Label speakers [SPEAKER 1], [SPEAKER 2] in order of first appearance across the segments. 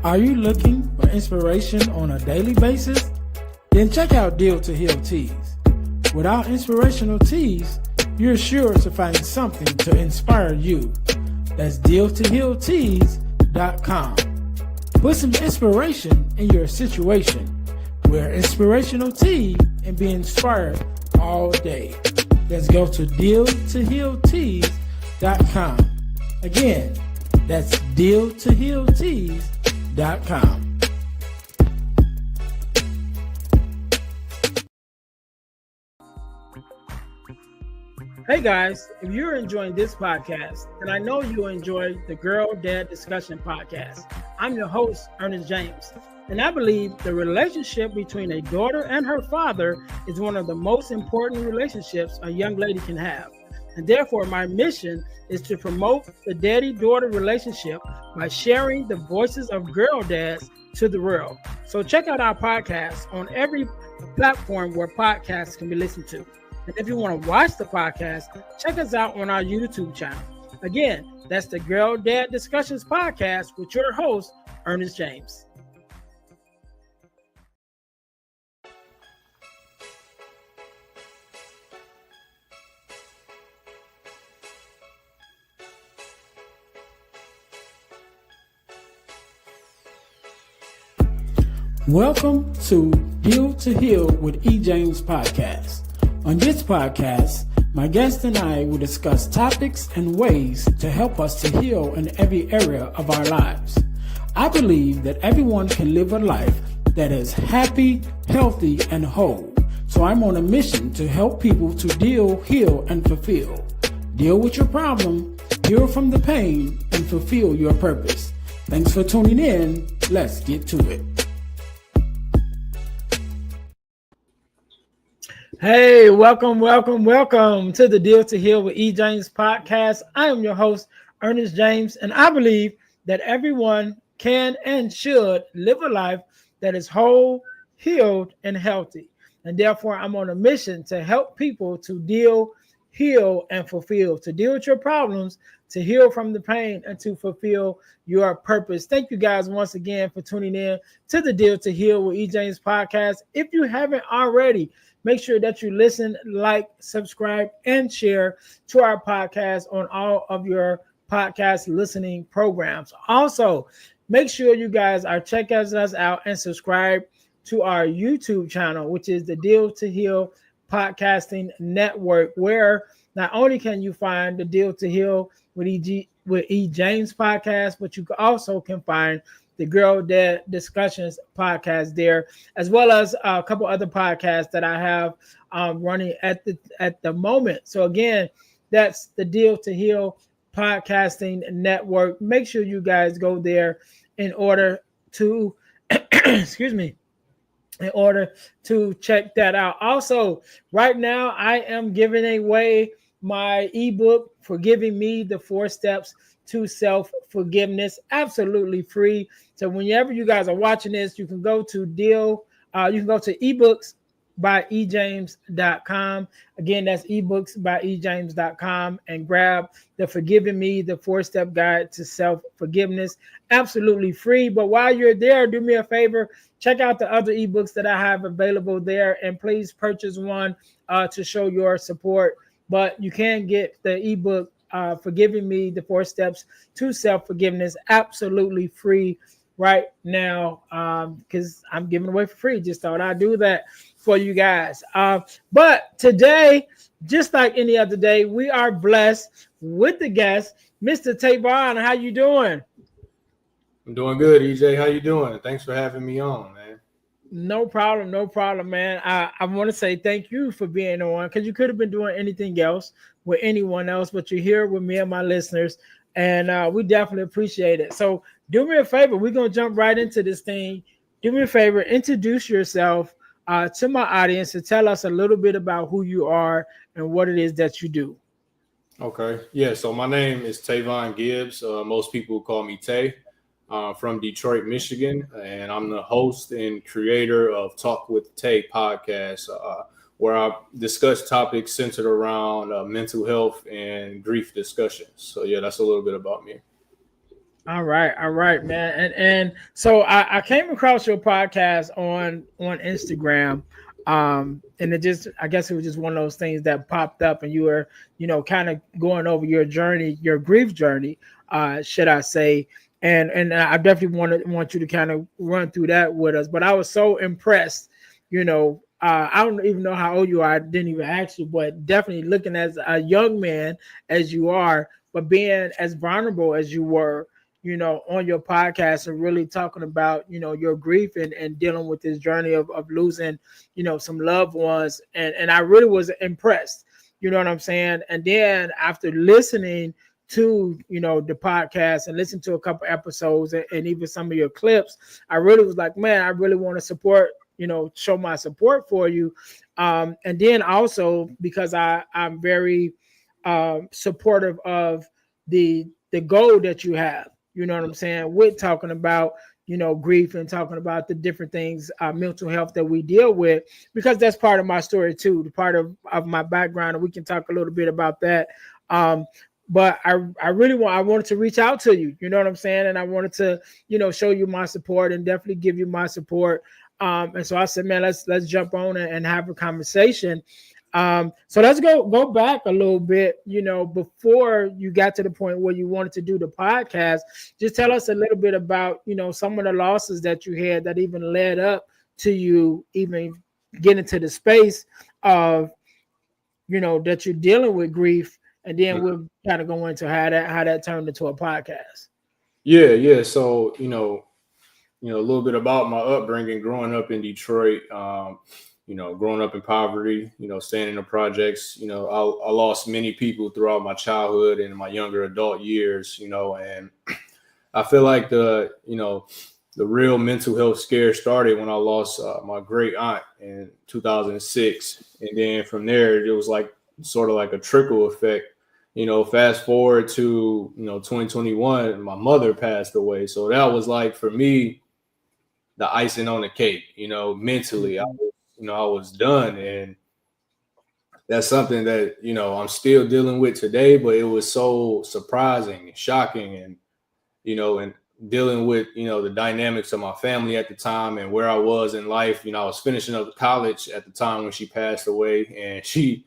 [SPEAKER 1] Are you looking for inspiration on a daily basis? Then check out Deal to Heal Tees. Without inspirational tees, you're sure to find something to inspire you. That's dealtohealtees.com. Put some inspiration in your situation. Wear inspirational tea and be inspired all day. Let's go to dealtohealtees.com. Again, that's dealtohealtees.com. Hey guys, if you're enjoying this podcast, then I know you enjoy the Girl Dad Discussion podcast. I'm your host, Ernest James, and I believe the relationship between a daughter and her father is one of the most important relationships a young lady can have. And therefore, my mission is to promote the daddy-daughter relationship by sharing the voices of girl dads to the world. So check out our podcast on every platform where podcasts can be listened to. And if you want to watch the podcast, check us out on our YouTube channel. Again, that's the Girl Dad Discussions podcast with your host, Ernest James. Welcome to Deal to Heal with E. James podcast. On this podcast, my guest and I will discuss topics and ways to help us to heal in every area of our lives. I believe that everyone can live a life that is happy, healthy, and whole. So I'm on a mission to help people to deal, heal, and fulfill. Deal with your problem, heal from the pain, and fulfill your purpose. Thanks for tuning in. Let's get to it. Hey, welcome to the Deal to Heal with E. James podcast. I am your host, Ernest James, and I believe that everyone can and should live a life that is whole, healed, and healthy. And therefore, I'm on a mission to help people to deal, heal, and fulfill, to deal with your problems, to heal from the pain, and to fulfill your purpose. Thank you guys once again for tuning in to the Deal to Heal with E. James podcast. If you haven't already, make sure that you listen, like, subscribe, and share to our podcast on all of your podcast listening programs. Also, make sure you guys are checking us out and subscribe to our YouTube channel, which is the Deal to Heal Podcasting Network, where not only can you find the Deal to Heal with E. James podcast, but you also can find the Girl Dad Discussions podcast there, as well as a couple other podcasts that I have running at the moment. So again, that's the Deal to Heal Podcasting Network. Make sure you guys go there in order to, in order to check that out. Also, right now, I am giving away my ebook, Forgiving Me, the 4 Steps to Self-Forgiveness, absolutely free. So whenever you guys are watching this, you can go to ebooks.ejames.com. Again, that's ebooks.ejames.com and grab the Forgiving Me, the 4-step guide to self-forgiveness, absolutely free. But while you're there, do me a favor, check out the other ebooks that I have available there, and please purchase one to show your support. But you can get the ebook, Forgiving Me, the 4 Steps to Self-Forgiveness, absolutely free right now, because I'm giving away for free. Just thought I'd do that for you guys. But today, just like any other day, we are blessed with the guest, Mr. Tavon. How you doing?
[SPEAKER 2] I'm doing good, EJ. How you doing? Thanks for having me on, man.
[SPEAKER 1] No problem, man. I want to say thank you for being on, because you could have been doing anything else with anyone else, but you're here with me and my listeners, and we definitely appreciate it. So do me a favor. We're going to jump right into this thing. Do me a favor. Introduce yourself to my audience and tell us a little bit about who you are and what it is that you do.
[SPEAKER 2] Okay. Yeah, so my name is Tavon Gibbs. Most people call me Tay. From Detroit, Michigan, and I'm the host and creator of Talk with Tay podcast, where I discuss topics centered around mental health and grief discussions. So yeah, that's a little bit about me.
[SPEAKER 1] All right, man. And so I came across your podcast on Instagram. And it just, I guess it was just one of those things that popped up, and you were, kind of going over your journey, your grief journey, should I say. And I definitely want you to kind of run through that with us. But I was so impressed, I don't even know how old you are. I didn't even ask you, but definitely looking as a young man as you are, but being as vulnerable as you were, on your podcast and really talking about, your grief and dealing with this journey of losing, some loved ones. And I really was impressed, you know what I'm saying? And then after listening to, the podcast and listen to a couple episodes and even some of your clips, I really was like, man, I really want to support, show my support for you. And then also because I'm very supportive of the goal that you have, you know what I'm saying, with talking about, grief and talking about the different things, mental health that we deal with, because that's part of my story too, the part of my background, and we can talk a little bit about that. But I really I wanted to reach out to you, you know what I'm saying? And I wanted to, show you my support and definitely give you my support. And so I said, man, let's jump on and have a conversation. So let's go back a little bit, before you got to the point where you wanted to do the podcast. Just tell us a little bit about, some of the losses that you had that even led up to you even getting to the space of, that you're dealing with grief. And then we'll kind of go into how that turned into a podcast.
[SPEAKER 2] Yeah. So, a little bit about my upbringing growing up in Detroit. Growing up in poverty, staying in the projects, I lost many people throughout my childhood and my younger adult years, and I feel like the real mental health scare started when I lost my great aunt in 2006. And then from there, it was like sort of like a trickle effect. Fast forward to, 2021, my mother passed away. So that was like, for me, the icing on the cake, mentally, I was done. And that's something that, I'm still dealing with today, but it was so surprising and shocking, and, and dealing with, the dynamics of my family at the time and where I was in life. I was finishing up college at the time when she passed away, and she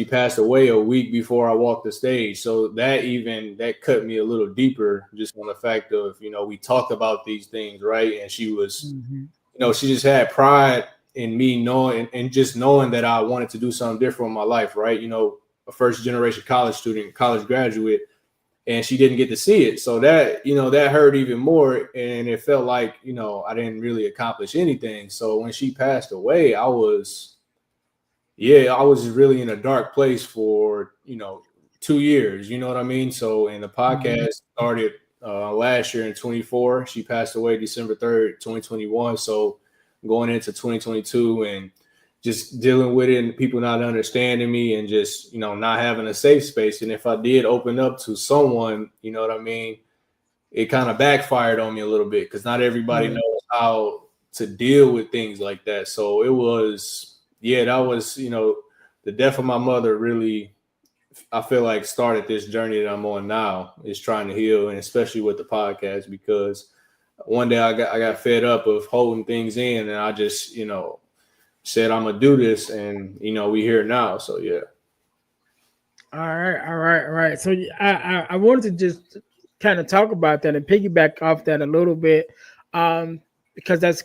[SPEAKER 2] passed away a week before I walked the stage. So that cut me a little deeper, just on the fact of, we talked about these things, right? And she was, she just had pride in me knowing and just knowing that I wanted to do something different in my life, right? A first generation college student, college graduate, and she didn't get to see it. So that, that hurt even more. And it felt like, I didn't really accomplish anything. So when she passed away, I was really in a dark place for, 2 years, you know what I mean? So, and the podcast started last year in 24. She passed away December 3rd, 2021. So going into 2022 and just dealing with it and people not understanding me and just, not having a safe space. And if I did open up to someone, you know what I mean, it kind of backfired on me a little bit, because not everybody knows how to deal with things like that. So it was, that was, the death of my mother really, I feel like, started this journey that I'm on now, is trying to heal, and especially with the podcast, because one day I got fed up of holding things in, and I just, said I'm gonna do this, and we here now. So yeah.
[SPEAKER 1] All right. So I wanted to just kind of talk about that and piggyback off that a little bit, because that's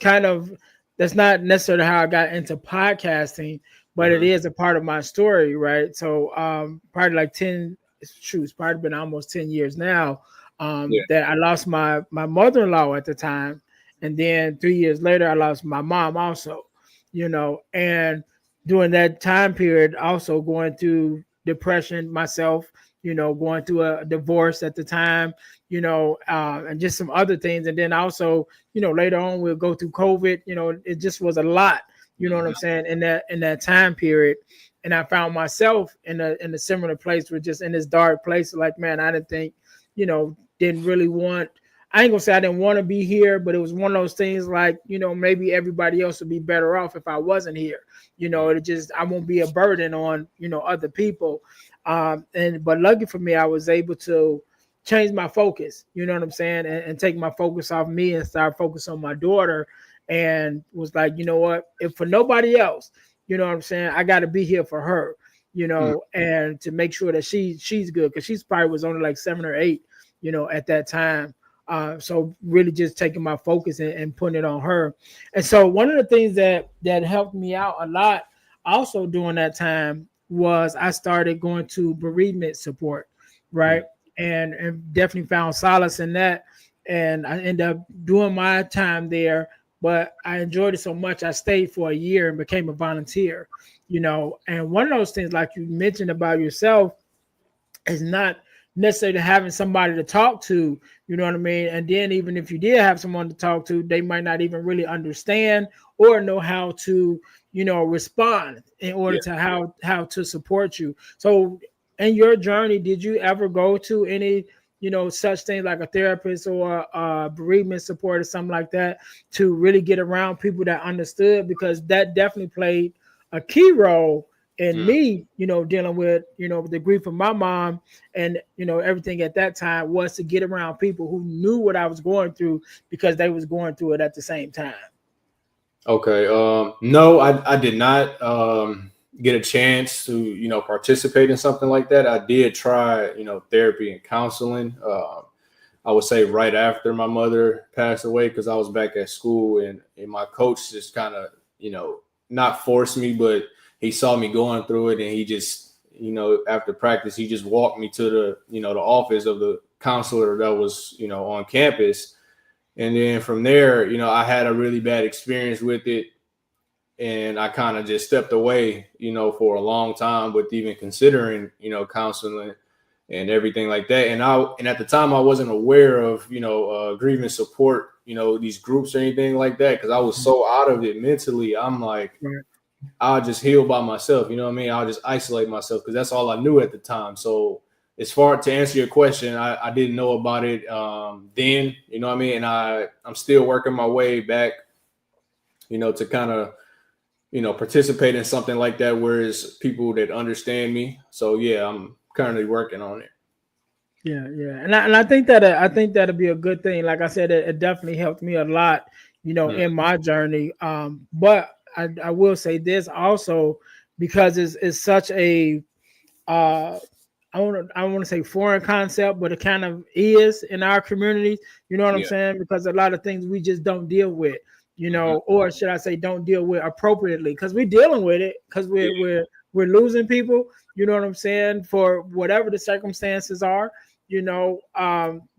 [SPEAKER 1] not necessarily how I got into podcasting, but it is a part of my story, right? So probably like it's probably been almost 10 years now that I lost my mother-in-law at the time, and then 3 years later I lost my mom also, and during that time period also going through depression myself, going through a divorce at the time, and just some other things. And then also, later on we'll go through COVID, it just was a lot, you know what I'm saying, in that time period. And I found myself in a similar place, with just in this dark place, like, man, I didn't think, didn't really want, I ain't gonna say I didn't want to be here, but it was one of those things like, maybe everybody else would be better off if I wasn't here. I won't be a burden on, other people. But lucky for me, I was able to changed my focus, you know what I'm saying, and take my focus off me and start focus on my daughter, and was like, you know what, if for nobody else, you know what I'm saying, I got to be here for her, you
[SPEAKER 2] Mm.
[SPEAKER 1] know, and to make sure that she's good, because she's probably was only like 7 or 8, you know, at that time. So really just taking my focus and putting it on her. And so one of the things that helped me out a lot also during that time was I started going to bereavement support, right?
[SPEAKER 2] Mm.
[SPEAKER 1] And definitely found solace in that. And I ended up doing my time there, but I enjoyed it so much I stayed for a year and became a volunteer, you know. And one of those things, like you mentioned about yourself, is not necessarily having somebody to talk to, you know what I mean? And then even if you did have someone to talk to, they might not even really understand or know how to, you know, respond in order
[SPEAKER 2] Yeah.
[SPEAKER 1] to how to support you. So in your journey, did you ever go to any, you know, such things like a therapist or bereavement support or something like that to really get around people that understood? Because that definitely played a key role in
[SPEAKER 2] Mm.
[SPEAKER 1] me, you know, dealing with, you know, the grief of my mom, and, you know, everything at that time was to get around people who knew what I was going through because they was going through it at the same time.
[SPEAKER 2] Okay. No, I did not get a chance to, participate in something like that. I did try, therapy and counseling. I would say right after my mother passed away, because I was back at school, and my coach just kind of, not forced me, but he saw me going through it, and he just, after practice, he just walked me to the office of the counselor that was, on campus. And then from there, I had a really bad experience with it. And I kind of just stepped away, for a long time with even considering, counseling and everything like that. And at the time I wasn't aware of, grievance support, these groups or anything like that, because I was so out of it mentally. I'm like,
[SPEAKER 1] Right.
[SPEAKER 2] I'll just heal by myself. You know what I mean? I'll just isolate myself, because that's all I knew at the time. So as far to answer your question, I didn't know about it then, you know what I mean? And I'm still working my way back, to kind of, participate in something like that, where it's people that understand me. So yeah, I'm currently working on it.
[SPEAKER 1] Yeah, and I think that I think that'll be a good thing. Like I said, it definitely helped me a lot, you know,
[SPEAKER 2] Mm.
[SPEAKER 1] in my journey. But I will say this also, because it's such a uh I want to say foreign concept, but it kind of is in our community. You know what I'm
[SPEAKER 2] Yeah.
[SPEAKER 1] saying? Because a lot of things we just don't deal with, you
[SPEAKER 2] Hmm.
[SPEAKER 1] know, or should I say, don't deal with appropriately, because we're dealing with it because
[SPEAKER 2] Yeah.
[SPEAKER 1] we're losing people. You know what I'm saying? For whatever the circumstances are, you know.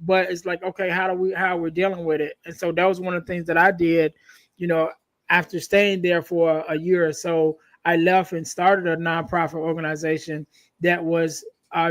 [SPEAKER 1] But it's like, okay, how we're dealing with it, and so that was one of the things that I did, you know, after staying there for a year or so. I left and started a nonprofit organization that was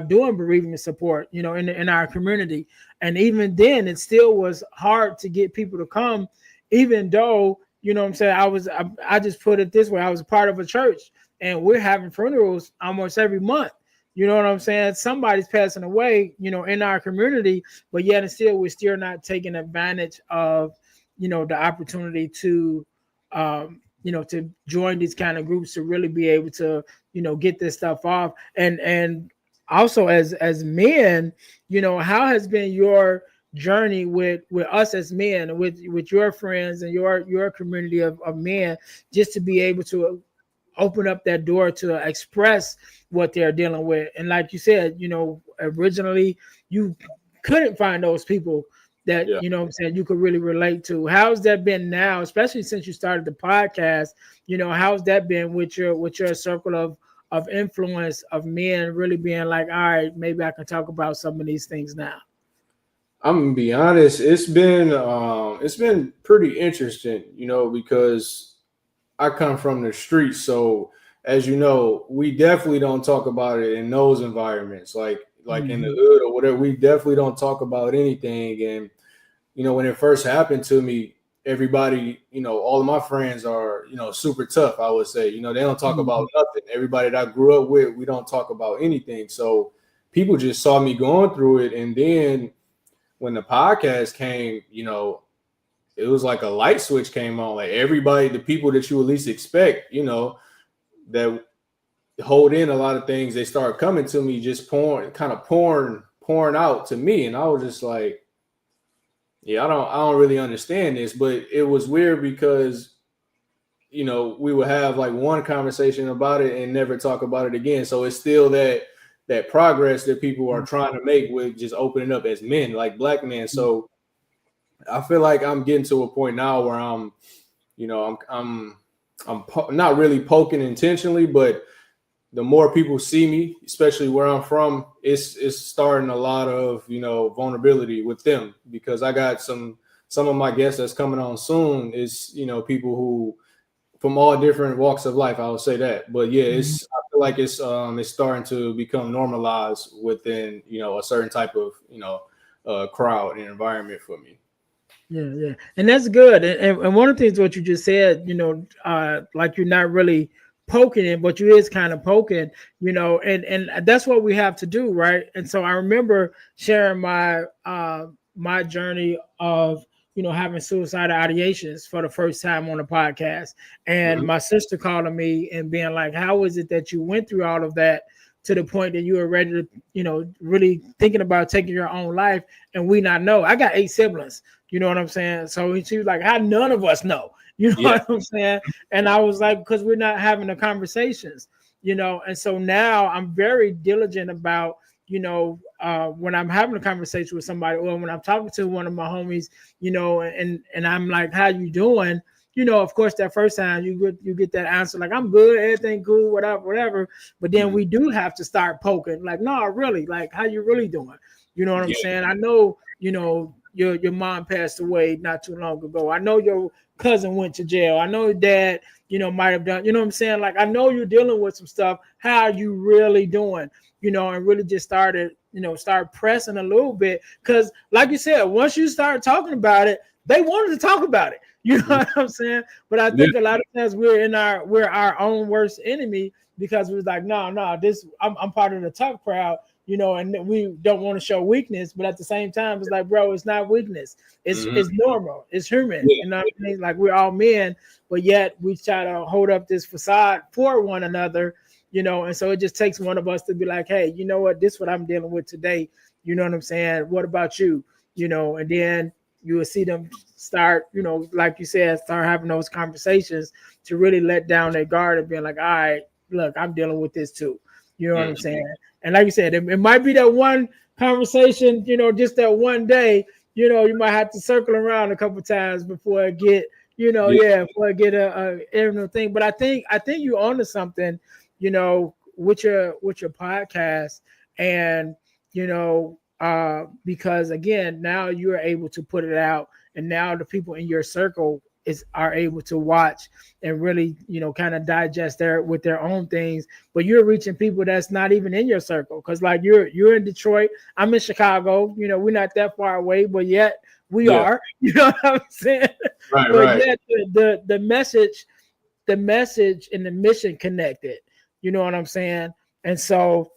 [SPEAKER 1] doing bereavement support, you know, in our community. And even then, it still was hard to get people to come, even though, you know what I'm saying, I just put it this way, I was a part of a church, and we're having funerals almost every month. You know what I'm saying? Somebody's passing away, you know, in our community, but yet and still, we're still not taking advantage of, you know, the opportunity to, you know, to join these kind of groups to really be able to, you know, get this stuff off. And also as men, you know, how has been your journey with us as men, with your friends and your community of men, just to be able to open up that door to express what they're dealing with? And like you said, you know, originally you couldn't find those people that,
[SPEAKER 2] Yeah.
[SPEAKER 1] you know what I'm saying, you could really relate to. How's that been now, especially since you started the podcast? You know, how's that been with your circle of influence of men really being like, all right, maybe I can talk about some of these things now?
[SPEAKER 2] I'm gonna be honest. It's been pretty interesting, because I come from the streets. So as you know, we definitely don't talk about it in those environments, like in the
[SPEAKER 1] Mhm.
[SPEAKER 2] hood or whatever. We definitely don't talk about anything. And when it first happened to me, everybody, all of my friends are, super tough, I would say. They don't talk about
[SPEAKER 1] Mhm.
[SPEAKER 2] nothing. Everybody that I grew up with, we don't talk about anything. So people just saw me going through it. And then when the podcast came, it was like a light switch came on. Like everybody, the people that you at least expect, that hold in a lot of things, they start coming to me, just pouring pouring out to me, and I was just like, yeah, I don't really understand this. But it was weird because, you know, we would have like one conversation about it and never talk about it again. So it's still that progress that people are trying to make with just opening up as men, like black men. So I feel like I'm getting to a point now where I'm, you know, I'm not really poking intentionally, but the more people see me, especially where I'm from, it's starting a lot of, you know, vulnerability with them, because I got some of my guests that's coming on soon is, you know, people who from all different walks of life. I would say that, but yeah, I feel like it's starting to become normalized within, you know, a certain type of, you know, crowd and environment for me.
[SPEAKER 1] Yeah, and that's good. And one of the things what you just said, you know, like you're not really poking it, but you is kind of poking, you know, and that's what we have to do, right? And so I remember sharing my journey of, you know, having suicidal ideations for the first time on the podcast, and my sister calling me and being like, "How is it that you went through all of that to the point that you were ready to, you know, really thinking about taking your own life, and we not know?" I got 8 siblings. You know what I'm saying? So she was like, "How none of us know?" You know what I'm saying? And I was like, "Because we're not having the conversations, you know." And so now I'm very diligent about, you know, when I'm having a conversation with somebody, or when I'm talking to one of my homies, you know, and I'm like, "How you doing?" You know, of course, that first time you get that answer like, "I'm good, everything cool, whatever." But then we do have to start poking, like, "No, really, like, how you really doing?" You know what I'm saying? I know, you know, your mom passed away not too long ago. I know your cousin went to jail. I know your dad, you know, might have done, you know what I'm saying? Like, I know you're dealing with some stuff. How are you really doing? You know, and really just started, you know, start pressing a little bit. Because like you said, once you start talking about it, they wanted to talk about it. You know what I'm saying? But I think a lot of times we're our own worst enemy, because we're like, no, this I'm part of the tough crowd, you know, and we don't want to show weakness, but at the same time, it's like, bro, it's not weakness. It's normal. It's human. You know what I mean? Like, we're all men, but yet we try to hold up this facade for one another, you know, and so it just takes one of us to be like, "Hey, you know what? This is what I'm dealing with today." You know what I'm saying? What about you? You know, and then you will see them start, you know, like you said, start having those conversations to really let down their guard and being like, "All right, look, I'm dealing with this too." You know what I'm saying? And like you said, it might be that one conversation, you know, just that one day, you know, you might have to circle around a couple times before it get, you know, before it get a every thing. But I think you onto something, you know, with your podcast, and you know, because again, now you're able to put it out, and now the people in your circle are able to watch and really, you know, kind of digest with their own things. But you're reaching people that's not even in your circle, because like you're in Detroit, I'm in Chicago, you know, we're not that far away, but yet we are, you know what I'm saying? But yet the message and the mission connected, you know what I'm saying? And so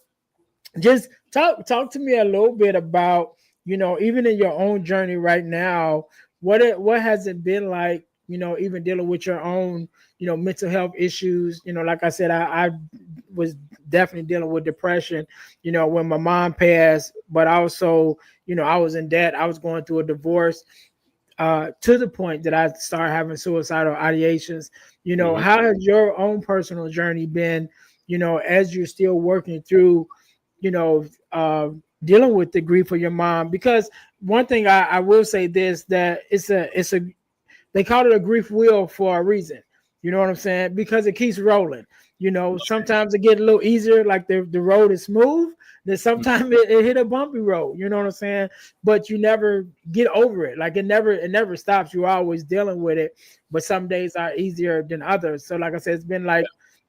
[SPEAKER 1] just talk to me a little bit about, you know, even in your own journey right now, what has it been like, you know, even dealing with your own, you know, mental health issues. You know, like I said, I was definitely dealing with depression, you know, when my mom passed, but also, you know, I was in debt, I was going through a divorce, to the point that I started having suicidal ideations. You know, how has your own personal journey been, you know, as you're still working through, you know, dealing with the grief of your mom? Because one thing I will say this, that it's a they call it a grief wheel for a reason. You know what I'm saying? Because it keeps rolling. You know, sometimes it get a little easier, like the road is smooth. Then sometimes it hit a bumpy road. You know what I'm saying? But you never get over it. Like it never stops. You're always dealing with it. But some days are easier than others. So like I said, it's been like,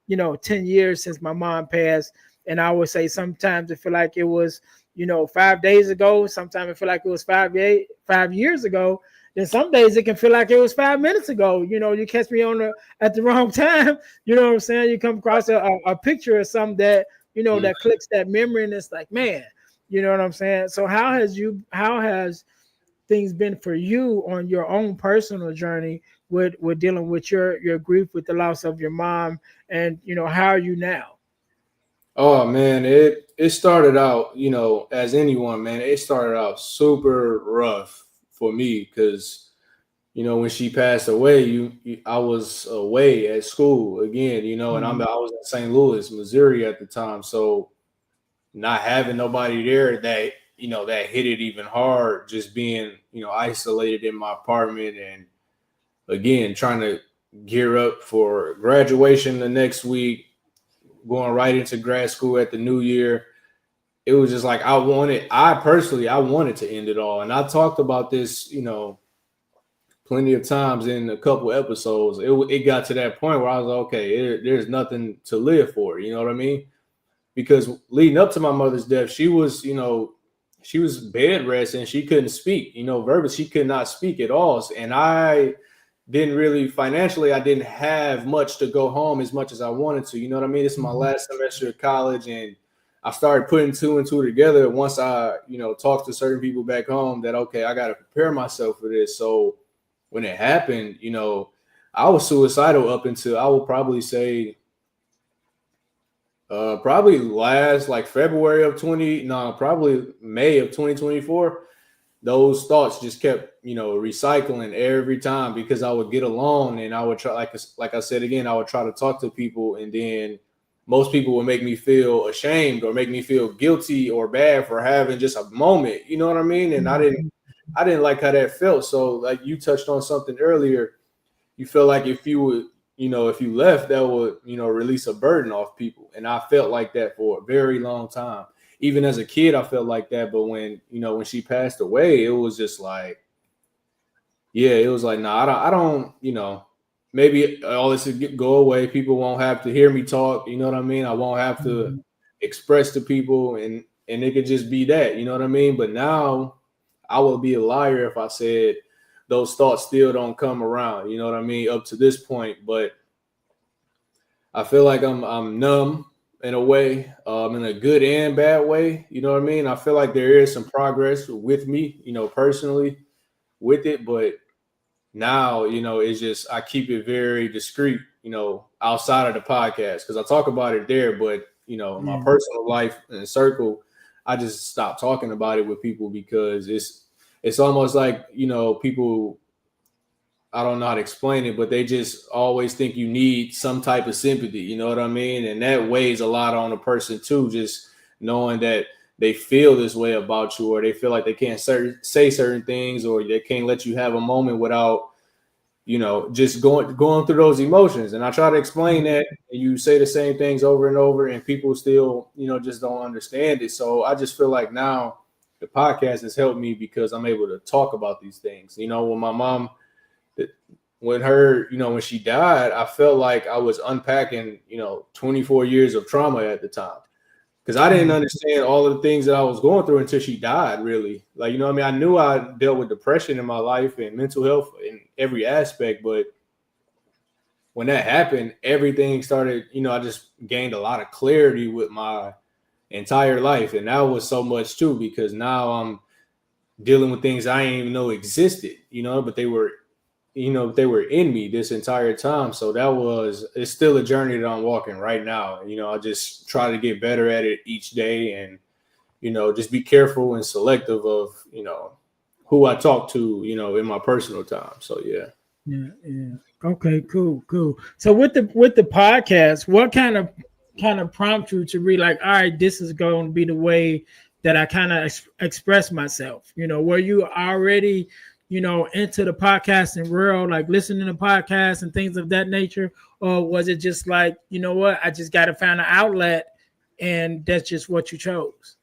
[SPEAKER 1] you know, 10 years since my mom passed. And I would say sometimes it feel like it was, you know, 5 days ago. Sometimes it feel like it was 5 years ago. Then some days it can feel like it was 5 minutes ago. You know, you catch me at the wrong time. You know what I'm saying? You come across a picture or something that, you know, that clicks that memory, and it's like, man, you know what I'm saying? So how has things been for you on your own personal journey with dealing with your grief with the loss of your mom, and you know, how are you now?
[SPEAKER 2] Oh man, it started out, as anyone, man, it started out super rough for me because when she passed away, I was away at school again, and I was in St. Louis, Missouri at the time, so not having nobody there that hit it even hard, just being isolated in my apartment, and again trying to gear up for graduation the next week, going right into grad school at the new year. It was just like I personally wanted to end it all. And I talked about this, plenty of times in a couple episodes. It got to that point where I was like, okay, there's nothing to live for. You know what I mean? Because leading up to my mother's death, she was, she was bed rest and she couldn't speak, verbally, she could not speak at all. And I didn't really financially, I didn't have much to go home as much as I wanted to. You know what I mean? This is my last semester of college, and I started putting two and two together once I, talked to certain people back home that, okay, I got to prepare myself for this. So when it happened, I was suicidal up until I would probably say probably last like February of probably May of 2024. Those thoughts just kept, recycling every time because I would get alone and I would try, like I said again, I would try to talk to people, and then most people would make me feel ashamed or make me feel guilty or bad for having just a moment. You know what I mean? And I didn't like how that felt. So like you touched on something earlier, you feel like if you would, if you left, that would, release a burden off people. And I felt like that for a very long time. Even as a kid, I felt like that. But when she passed away, it was just like, yeah, it was like, nah, I don't, maybe all this would go away. People won't have to hear me talk. You know what I mean? I won't have to express to people, and it could just be that, you know what I mean? But now I would be a liar if I said those thoughts still don't come around. You know what I mean? Up to this point, but I feel like I'm numb in a way, in a good and bad way. You know what I mean? I feel like there is some progress with me, personally with it, but now, it's just I keep it very discreet, outside of the podcast because I talk about it there, but in my personal life and circle, I just stop talking about it with people because it's almost like people. I don't know how to explain it, but they just always think you need some type of sympathy. You know what I mean? And that weighs a lot on a person too, just knowing that they feel this way about you, or they feel like they can't say certain things, or they can't let you have a moment without, just going through those emotions. And I try to explain that, and you say the same things over and over, and people still, just don't understand it. So I just feel like now the podcast has helped me because I'm able to talk about these things. When my mom, when she died, I felt like I was unpacking, 24 years of trauma at the time. Because I didn't understand all of the things that I was going through until she died, really. Like, what I mean? I knew I dealt with depression in my life and mental health in every aspect. But when that happened, everything started, I just gained a lot of clarity with my entire life. And that was so much too, because now I'm dealing with things I didn't even know existed, but they were in me this entire time. So it's still a journey that I'm walking right now. I just try to get better at it each day, and, just be careful and selective of, who I talk to, in my personal time. So, yeah.
[SPEAKER 1] Yeah. Okay, cool. So with the podcast, what kind of prompt you to be like, all right, this is going to be the way that I kind of express myself? Were you already into the podcasting world, like listening to podcasts and things of that nature? Or was it just like, what, I just got to find an outlet and that's just what you chose?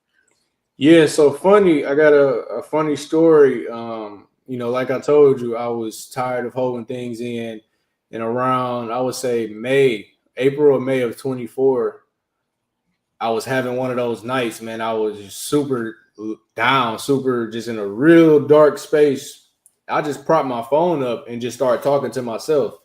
[SPEAKER 2] Yeah. So funny. I got a funny story. Like I told you, I was tired of holding things in, and around, I would say April or May of 24, I was having one of those nights, man. I was just super down, super just in a real dark space. I just propped my phone up and just started talking to myself.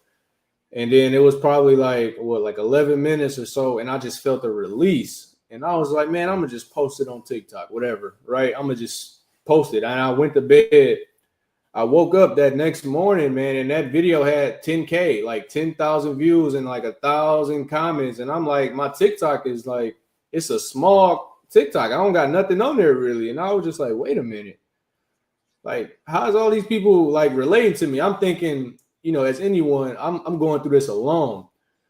[SPEAKER 2] And then it was probably like 11 minutes or so, and I just felt a release. And I was like, man, I'm gonna just post it on TikTok, whatever, right? I'm gonna just post it. And I went to bed. I woke up that next morning, man, and that video had 10K, like 10,000 views and like 1,000 comments. And I'm like, my TikTok is like, it's a small TikTok. I don't got nothing on there really. And I was just like, wait a minute. Like, how's all these people like relating to me? I'm thinking, as anyone, I'm going through this alone.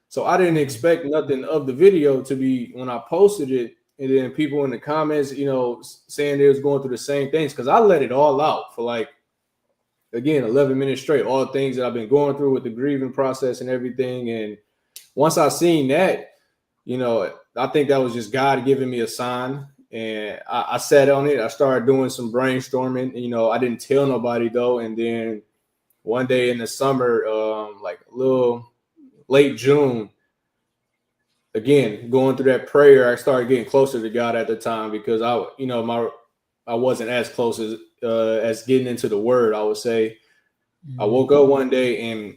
[SPEAKER 2] So I didn't expect nothing of the video to be when I posted it. And then people in the comments, saying they was going through the same things. Cause I let it all out for like, again, 11 minutes straight, all the things that I've been going through with the grieving process and everything. And once I seen that, I think that was just God giving me a sign. And I sat on it. I started doing some brainstorming. I didn't tell nobody though. And then one day in the summer, like a little late June, again, going through that prayer, I started getting closer to God at the time because I wasn't as close as getting into the word, I would say. Mm-hmm. I woke up one day and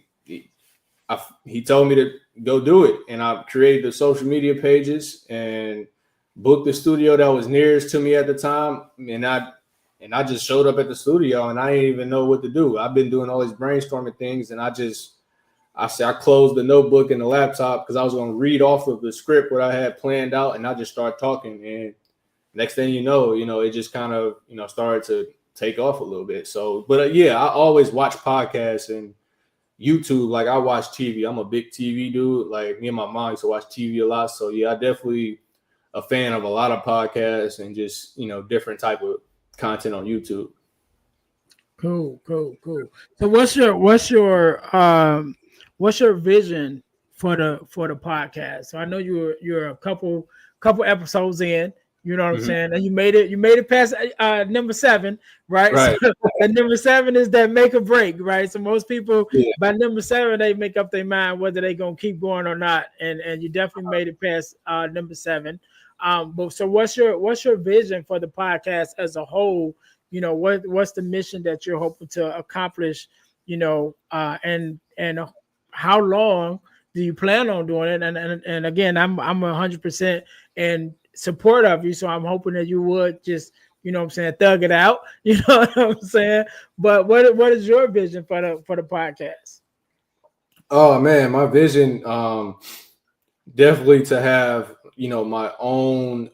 [SPEAKER 2] he told me to go do it. And I created the social media pages and booked the studio that was nearest to me at the time. And I just showed up at the studio and I didn't even know what to do. I've been doing all these brainstorming things and I closed the notebook and the laptop because I was going to read off of the script what I had planned out, and I just started talking. And next thing you know, it just kind of, started to take off a little bit. So, but I always watch podcasts and YouTube. Like I watch TV. I'm a big TV dude. Like me and my mom used to watch TV a lot. So yeah, I definitely a fan of a lot of podcasts and just, different type of content on YouTube.
[SPEAKER 1] Cool. So what's your vision for the podcast? So I know you're a couple episodes in, you know what I'm saying, and you made it past number 7, right?
[SPEAKER 2] Right.
[SPEAKER 1] So, and number 7 is that make or break, right? So most people by number 7 they make up their mind whether they're gonna keep going or not, and you definitely made it past number 7. But so what's your vision for the podcast as a whole? What's the mission that you're hoping to accomplish? And how long do you plan on doing it? And again, I'm 100% in support of you, so I'm hoping that you would just, thug it out. You know what I'm saying? But what is your vision for the podcast?
[SPEAKER 2] Oh man, my vision definitely to have my own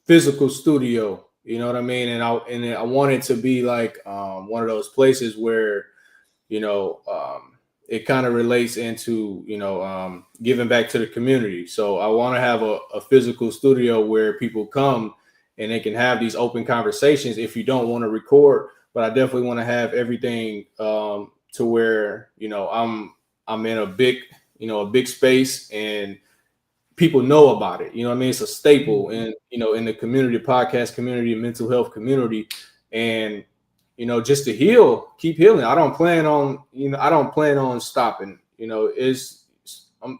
[SPEAKER 2] physical studio. You know what I mean? And I want it to be like one of those places where it kind of relates into, giving back to the community. So I want to have a physical studio where people come and they can have these open conversations if you don't want to record. But I definitely want to have everything to where, I'm in a big space and people know about it. You know what I mean? It's a staple in the community, podcast community, mental health community. And just to keep healing. I don't plan on stopping.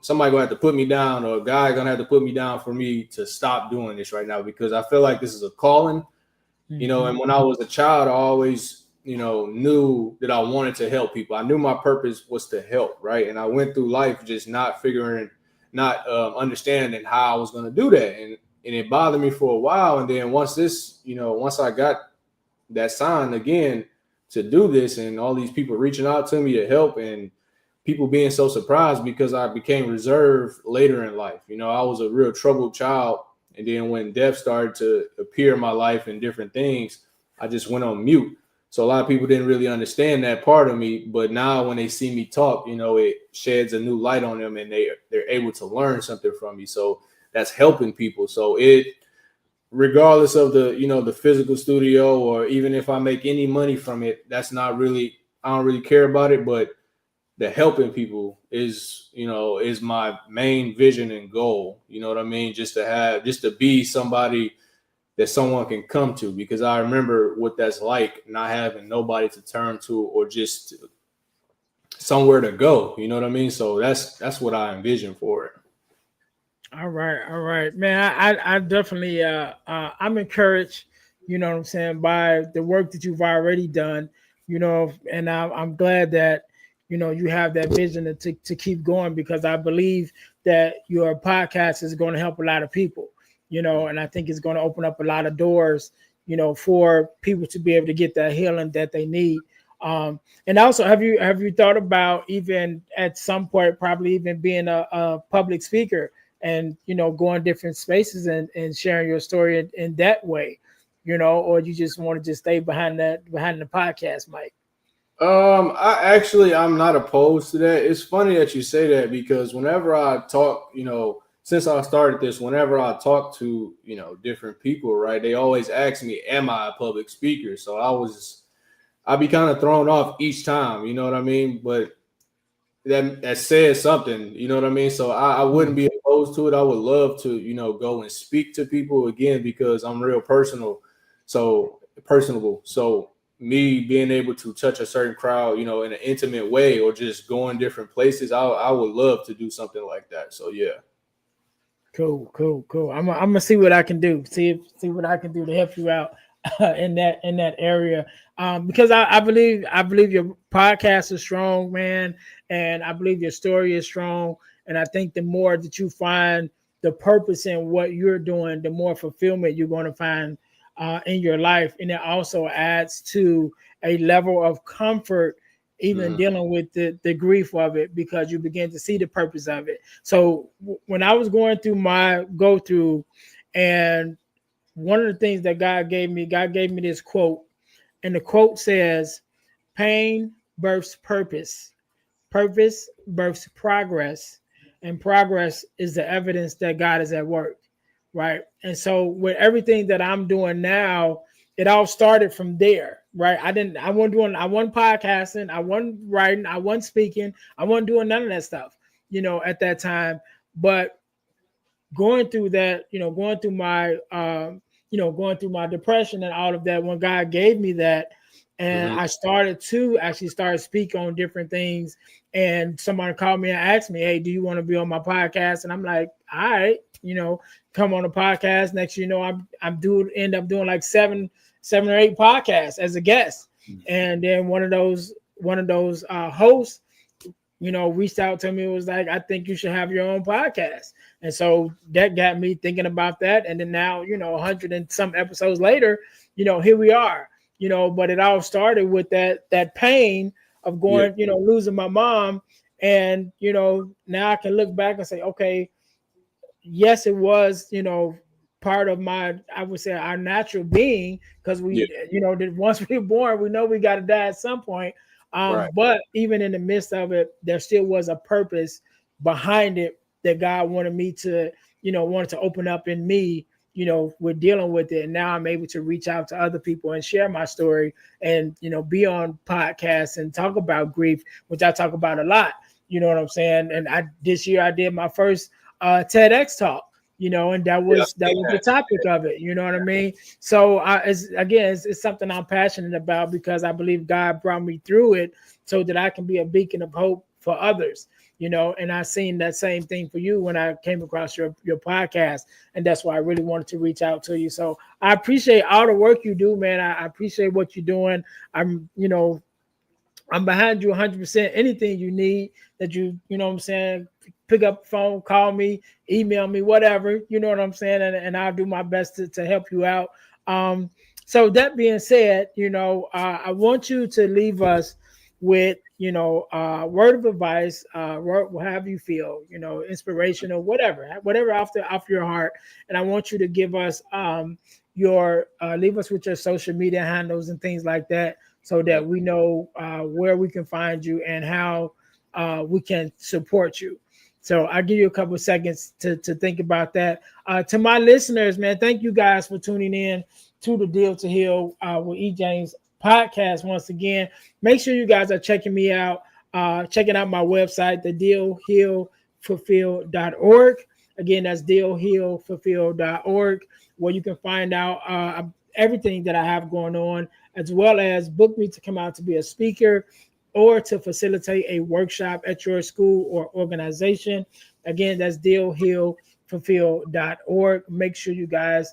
[SPEAKER 2] Somebody gonna have to put me down, or a guy gonna have to put me down for me to stop doing this right now, because I feel like this is a calling. And when I was a child, I always, knew that I wanted to help people. I knew my purpose was to help, right? And I went through life just not understanding how I was gonna do that, and it bothered me for a while. And then once I got that sign again to do this, and all these people reaching out to me to help, and people being so surprised because I became reserved later in life. I was a real troubled child, and then when death started to appear in my life and different things, I just went on mute. So a lot of people didn't really understand that part of me, but now when they see me talk, it sheds a new light on them, and they're able to learn something from me. So that's helping people. So regardless of the physical studio, or even if I make any money from it, that's not really, I don't really care about it. But the helping people is my main vision and goal. You know what I mean? Just to be somebody that someone can come to, because I remember what that's like, not having nobody to turn to or just somewhere to go. You know what I mean? So that's what I envision for it.
[SPEAKER 1] All right, man. I definitely I'm encouraged, you know what I'm saying, by the work that you've already done, and I'm glad that you have that vision to keep going, because I believe that your podcast is going to help a lot of people, and I think it's going to open up a lot of doors, for people to be able to get that healing that they need. And also, have you thought about even at some point probably even being a public speaker? and going different spaces and sharing your story in that way, or you just want to just stay behind the podcast mic?
[SPEAKER 2] I'm not opposed to that. It's funny that you say that because whenever I talk, since I started this, whenever I talk to, different people, right, they always ask me, am I a public speaker? So I'd be kind of thrown off each time, you know what I mean? But that says something, you know what I mean? So I wouldn't be opposed to it. I would love to, go and speak to people again because I'm real personable. So me being able to touch a certain crowd, in an intimate way or just going different places, I would love to do something like that. So yeah.
[SPEAKER 1] Cool. I'm gonna see what I can do. See what I can do to help you out in that area. Because I believe your podcast is strong, man, and I believe your story is strong. And I think the more that you find the purpose in what you're doing, the more fulfillment you're going to find in your life, and it also adds to a level of comfort even dealing with the grief of it, because you begin to see the purpose of it. So when I was going through my go through, and one of the things that God gave me this quote, and the quote says, pain births purpose, purpose births progress, and progress is the evidence that God is at work. Right. And so with everything that I'm doing now, it all started from there. Right. I wasn't podcasting, I wasn't writing, I wasn't speaking, I wasn't doing none of that stuff, at that time. But going through that, going through my depression and all of that, when God gave me that, and I started to actually start speaking on different things, and somebody called me and asked me, hey, do you want to be on my podcast? And I'm like, all right, come on the podcast. Next, I'm end up doing like seven or eight podcasts as a guest. And then one of those hosts, reached out to me, was like, I think you should have your own podcast. And so that got me thinking about that. And then now, 100 and some episodes later, here we are, but it all started with that pain of going, losing my mom. And, now I can look back and say, okay, yes, it was, part of I would say our natural being, because we, once we're born, we know we got to die at some point. Right. But even in the midst of it, there still was a purpose behind it that God wanted me to, wanted to open up in me, we're dealing with it. And now I'm able to reach out to other people and share my story and, be on podcasts and talk about grief, which I talk about a lot. You know what I'm saying? And this year I did my first TEDx talk, and that was the topic of it. You know what I mean? So it's something I'm passionate about, because I believe God brought me through it so that I can be a beacon of hope for others, and I seen that same thing for you when I came across your podcast. And that's why I really wanted to reach out to you. So I appreciate all the work you do, man. I appreciate what you're doing. I'm behind you 100%. Anything you need that you know what I'm saying, pick up the phone, call me, email me, whatever, you know what I'm saying? And I'll do my best to help you out. So that being said, I want you to leave us with, word of advice, however you feel, inspirational, whatever off your heart. And I want you to give us leave us with your social media handles and things like that, so that we know where we can find you and how we can support you. So I'll give you a couple of seconds to think about that. To my listeners, man, thank you guys for tuning in to the Deal to Heal with E. James podcast once again. Make sure you guys are checking me out, checking out my website, the dealhealfulfill.org. Again, that's dealhealfulfill.org, where you can find out everything that I have going on, as well as book me to come out to be a speaker or to facilitate a workshop at your school or organization. Again, that's dealhealfulfill.org. Make sure you guys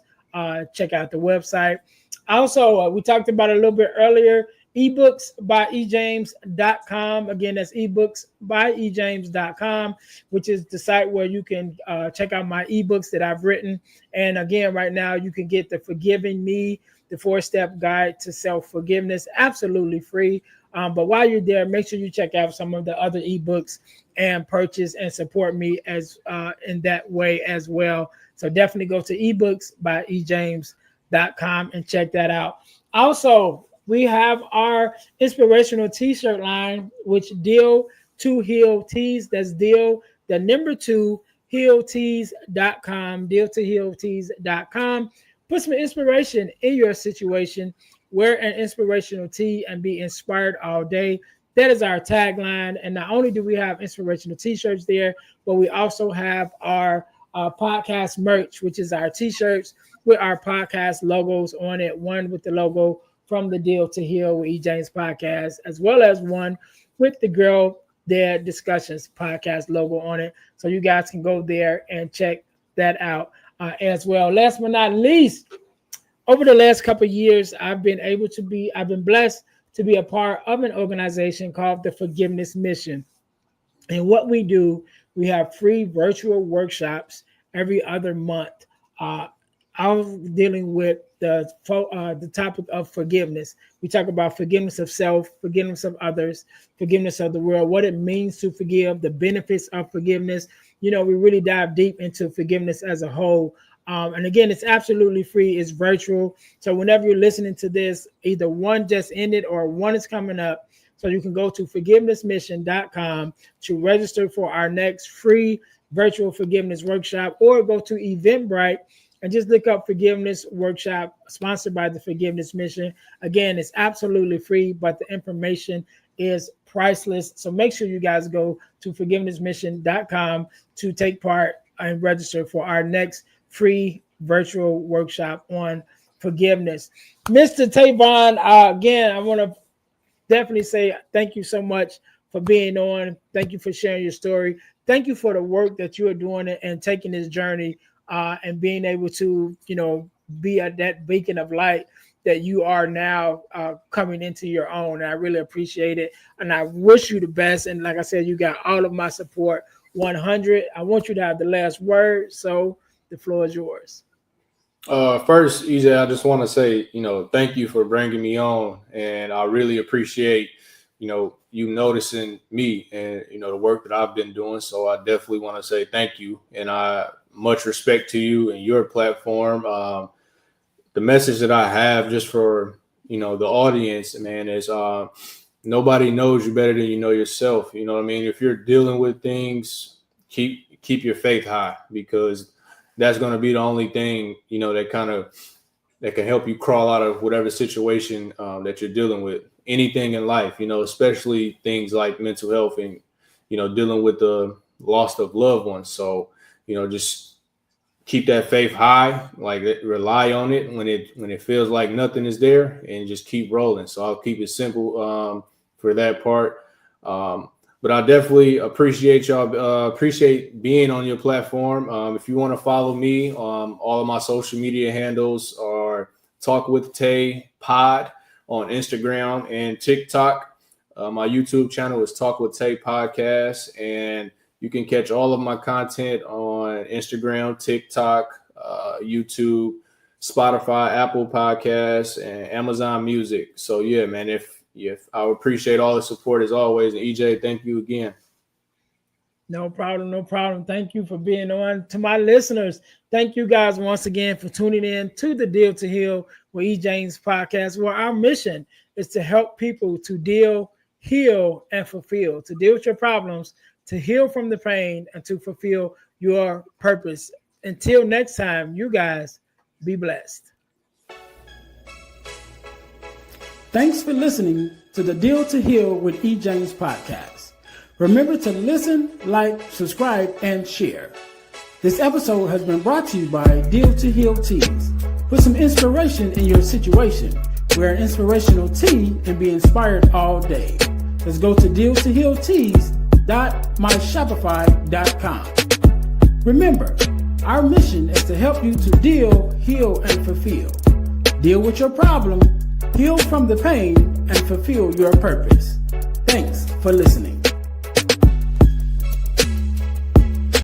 [SPEAKER 1] check out the website. Also, we talked about it a little bit earlier, ebooksbyejames.com. Again, that's ebooksbyejames.com, which is the site where you can check out my ebooks that I've written. And again, right now, you can get the Forgiving Me, the 4-step guide to self-forgiveness, absolutely free. But while you're there, make sure you check out some of the other ebooks and purchase and support me as in that way as well. So definitely go to ebooks by ejames.com and check that out. Also, we have our inspirational t-shirt line, which Deal to Heal Tees. That's Deal, the number 2, healtees.com, deal2healtees.com. Put some inspiration in your situation. Wear an inspirational tee and be inspired all day. That is our tagline. And not only do we have inspirational t-shirts there, but we also have our podcast merch, which is our t-shirts with our podcast logos on it. One with the logo from the Deal to Heal with E. James podcast, as well as one with the Girl Their Discussions podcast logo on it. So you guys can go there and check that out as well. Last but not least, over the last couple of years, I've been blessed to be a part of an organization called the Forgiveness Mission. And what we do, we have free virtual workshops every other month. I'm dealing with the topic of forgiveness. We talk about forgiveness of self, forgiveness of others, forgiveness of the world, what it means to forgive, the benefits of forgiveness. We really dive deep into forgiveness as a whole. And again, it's absolutely free. It's virtual. So whenever you're listening to this, either one just ended or one is coming up. So you can go to forgivenessmission.com to register for our next free virtual forgiveness workshop, or go to Eventbrite and just look up Forgiveness Workshop sponsored by the Forgiveness Mission. Again, it's absolutely free, but the information is priceless. So make sure you guys go to forgivenessmission.com to take part and register for our next free virtual workshop on forgiveness. Mr. Tavon, again, I want to definitely say thank you so much for being on. Thank you for sharing your story. Thank you for the work that you are doing and taking this journey and being able to, be at that beacon of light that you are now coming into your own. And I really appreciate it. And I wish you the best. And like I said, you got all of my support, 100. I want you to have the last word. So the floor is yours.
[SPEAKER 2] First, EJ, I just want to say, thank you for bringing me on. And I really appreciate, you noticing me and, the work that I've been doing. So I definitely want to say thank you. And much respect to you and your platform. The message that I have just for, the audience, man, is nobody knows you better than you know yourself. You know what I mean? If you're dealing with things, keep your faith high, because that's going to be the only thing, that can help you crawl out of whatever situation that you're dealing with. Anything in life, especially things like mental health and, dealing with the loss of loved ones. So, just keep that faith high, rely on it when it feels like nothing is there, and just keep rolling. So I'll keep it simple for that part. But I definitely appreciate y'all. Appreciate being on your platform. If you want to follow me, all of my social media handles are Talk with Tay Pod on Instagram and TikTok. My YouTube channel is Talk with Tay Podcast, and you can catch all of my content on Instagram, TikTok, YouTube, Spotify, Apple Podcasts, and Amazon Music. So yeah, man, if I would appreciate all the support as always. And EJ, thank you again.
[SPEAKER 1] No problem. Thank you for being on. To my listeners, thank you guys once again for tuning in to the Deal to Heal with E. James podcast, where our mission is to help people to deal, heal, and fulfill, to deal with your problems, to heal from the pain, and to fulfill your purpose. Until next time, you guys be blessed. Thanks for listening to the Deal to Heal with E. James podcast. Remember to listen, like, subscribe, and share. This episode has been brought to you by Deal to Heal Tees. Put some inspiration in your situation. Wear an inspirational tee and be inspired all day. Let's go to deal2healtees.myshopify.com. Remember, our mission is to help you to deal, heal, and fulfill. Deal with your problem, heal from the pain, and fulfill your purpose. Thanks for listening.